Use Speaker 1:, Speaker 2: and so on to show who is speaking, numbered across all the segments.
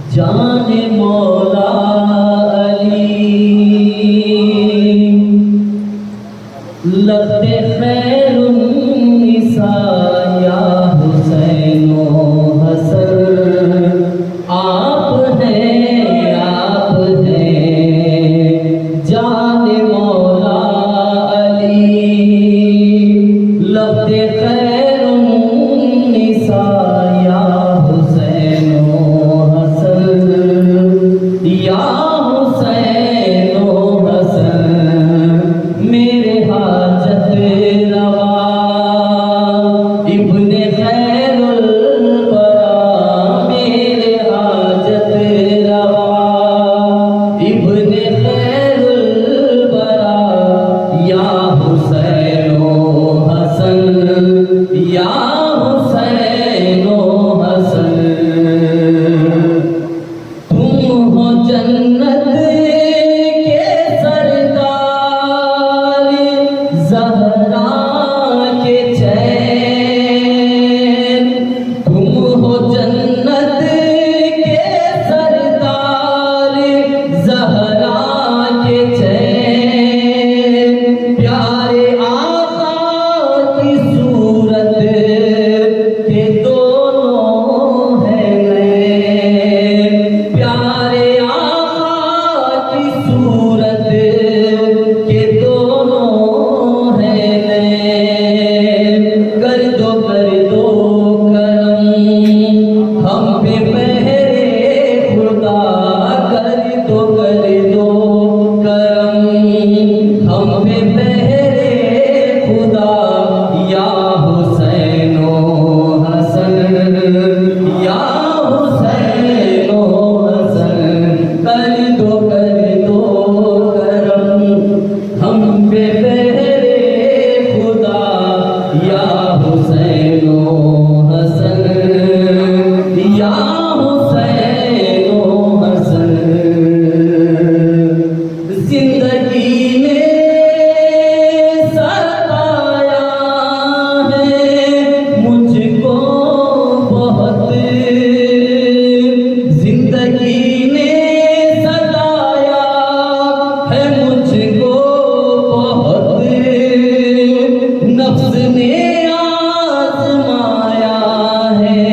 Speaker 1: جان مولا علی لگتے خیر النساء یا حسین و حسن آپ ہیں جان مولا علی لگتے خیر النساء یا حسین و حسن یا حسین و حسن میرے حاجت روا ابن خیر الورا میرے حاجت روا ابن خیر الورا یا حسین و حسن یا حسین و حسن تم ہو جنت کے سردار زہرا کے چین تم ہو جنت کے سردار زہرا کے چین پیارے آقا کی صورت کے دونوں ہیں نین پیارے آقا کی صورت کے دونوں ہیں نین کر دو کرم ہم پہ مہر خدا کر دو کرم ہم پہ مہر خدا یا حسین و حسن یا حسین و حسن کر دو کرم ہم پہ مہر خدا یا حسین و حسن یا حسین و حسن زندگی نے ستایا ہے مجھ کو بہت زندگی نے ستایا ہے مجھ کو بہت نفس نے آزمایا ہے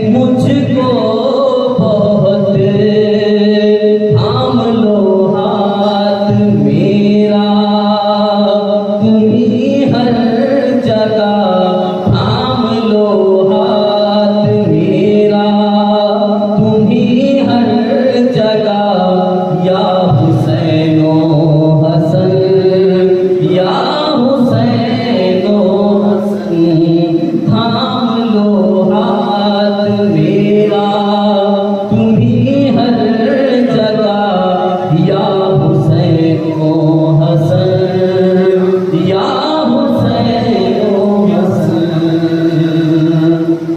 Speaker 1: مجھ کو بہت تھام لو ہاتھ میرا تمہیں ہر جگہ تھام لو ہاتھ میرا تمہیں ہر جگہ یا حسین و حسن یا حسین و حسن